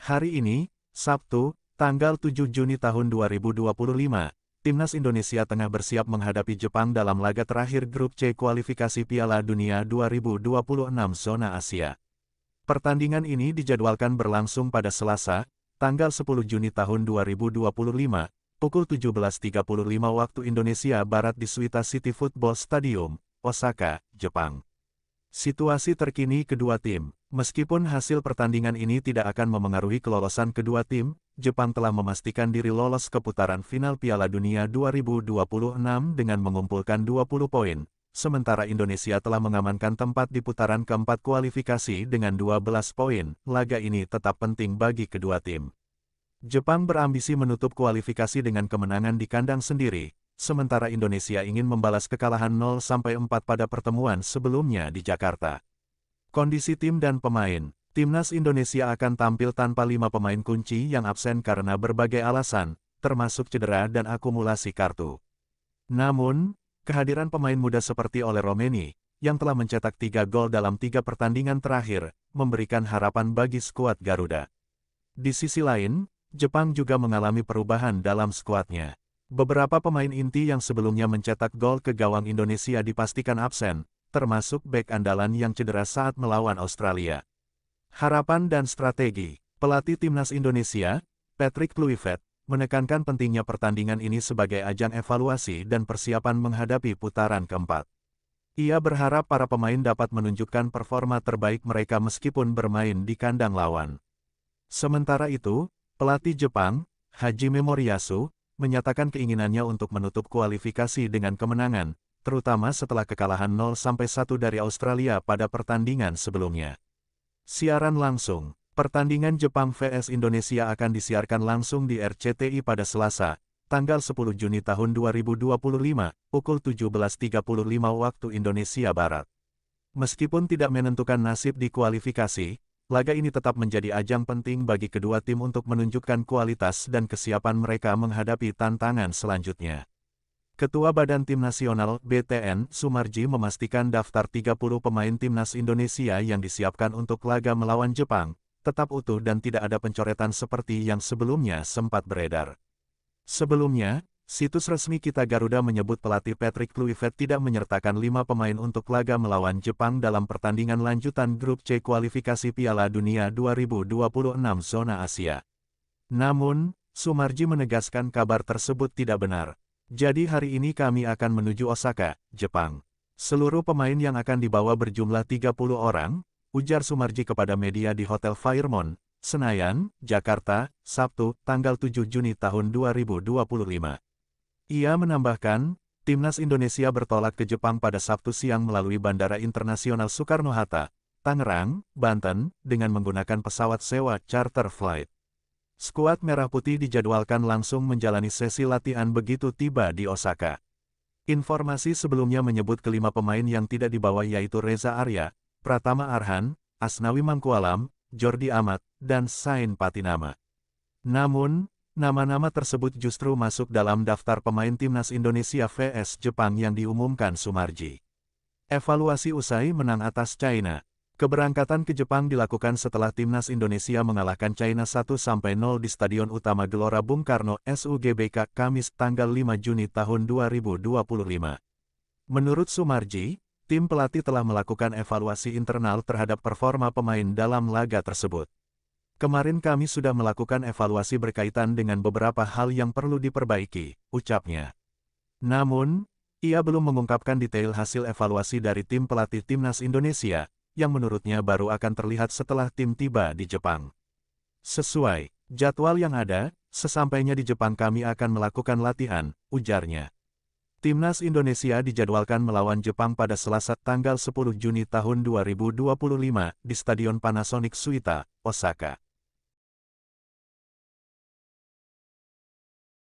Hari ini, Sabtu, tanggal 7 Juni tahun 2025, Timnas Indonesia tengah bersiap menghadapi Jepang dalam laga terakhir Grup C kualifikasi Piala Dunia 2026 zona Asia. Pertandingan ini dijadwalkan berlangsung pada Selasa, tanggal 10 Juni tahun 2025, pukul 17.35 waktu Indonesia Barat di Suita City Football Stadium, Osaka, Jepang. Situasi terkini kedua tim. Meskipun hasil pertandingan ini tidak akan memengaruhi kelolosan kedua tim, Jepang telah memastikan diri lolos ke putaran final Piala Dunia 2026 dengan mengumpulkan 20 poin, sementara Indonesia telah mengamankan tempat di putaran keempat kualifikasi dengan 12 poin. Laga ini tetap penting bagi kedua tim. Jepang berambisi menutup kualifikasi dengan kemenangan di kandang sendiri, sementara Indonesia ingin membalas kekalahan 0-4 pada pertemuan sebelumnya di Jakarta. Kondisi tim dan pemain. Timnas Indonesia akan tampil tanpa 5 pemain kunci yang absen karena berbagai alasan, termasuk cedera dan akumulasi kartu. Namun, kehadiran pemain muda seperti Ole Romeni, yang telah mencetak 3 gol dalam 3 pertandingan terakhir, memberikan harapan bagi skuad Garuda. Di sisi lain, Jepang juga mengalami perubahan dalam skuadnya. Beberapa pemain inti yang sebelumnya mencetak gol ke gawang Indonesia dipastikan absen, termasuk bek andalan yang cedera saat melawan Australia. Harapan dan strategi. Pelatih Timnas Indonesia, Patrick Kluivert, menekankan pentingnya pertandingan ini sebagai ajang evaluasi dan persiapan menghadapi putaran keempat. Ia berharap para pemain dapat menunjukkan performa terbaik mereka meskipun bermain di kandang lawan. Sementara itu, pelatih Jepang, Hajime Moriyasu, menyatakan keinginannya untuk menutup kualifikasi dengan kemenangan, terutama setelah kekalahan 0-1 dari Australia pada pertandingan sebelumnya. Siaran langsung. Pertandingan Jepang vs Indonesia akan disiarkan langsung di RCTI pada Selasa, tanggal 10 Juni tahun 2025, pukul 17.35 waktu Indonesia Barat. Meskipun tidak menentukan nasib di kualifikasi, laga ini tetap menjadi ajang penting bagi kedua tim untuk menunjukkan kualitas dan kesiapan mereka menghadapi tantangan selanjutnya. Ketua Badan Tim Nasional (BTN) Sumarji memastikan daftar 30 pemain Timnas Indonesia yang disiapkan untuk laga melawan Jepang, tetap utuh dan tidak ada pencoretan seperti yang sebelumnya sempat beredar. Sebelumnya, situs resmi Kita Garuda menyebut pelatih Patrick Kluivert tidak menyertakan 5 pemain untuk laga melawan Jepang dalam pertandingan lanjutan Grup C kualifikasi Piala Dunia 2026 zona Asia. Namun, Sumarji menegaskan kabar tersebut tidak benar. Jadi hari ini kami akan menuju Osaka, Jepang. Seluruh pemain yang akan dibawa berjumlah 30 orang, ujar Sumarji kepada media di Hotel Fairmont, Senayan, Jakarta, Sabtu, tanggal 7 Juni tahun 2025. Ia menambahkan, Timnas Indonesia bertolak ke Jepang pada Sabtu siang melalui Bandara Internasional Soekarno-Hatta, Tangerang, Banten, dengan menggunakan pesawat sewa charter flight. Skuad Merah Putih dijadwalkan langsung menjalani sesi latihan begitu tiba di Osaka. Informasi sebelumnya menyebut kelima pemain yang tidak dibawa yaitu Reza Arya, Pratama Arhan, Asnawi Mangkualam, Jordi Amat, dan Sain Patinama. Namun, nama-nama tersebut justru masuk dalam daftar pemain Timnas Indonesia vs Jepang yang diumumkan Sumarji. Evaluasi usai menang atas China. Keberangkatan ke Jepang dilakukan setelah Timnas Indonesia mengalahkan China 1-0 di Stadion Utama Gelora Bung Karno, SUGBK, Kamis tanggal 5 Juni tahun 2025. Menurut Sumarji, tim pelatih telah melakukan evaluasi internal terhadap performa pemain dalam laga tersebut. Kemarin kami sudah melakukan evaluasi berkaitan dengan beberapa hal yang perlu diperbaiki, ucapnya. Namun, ia belum mengungkapkan detail hasil evaluasi dari tim pelatih Timnas Indonesia, yang menurutnya baru akan terlihat setelah tim tiba di Jepang. Sesuai jadwal yang ada, sesampainya di Jepang kami akan melakukan latihan, ujarnya. Timnas Indonesia dijadwalkan melawan Jepang pada Selasa tanggal 10 Juni tahun 2025 di Stadion Panasonic Suita, Osaka.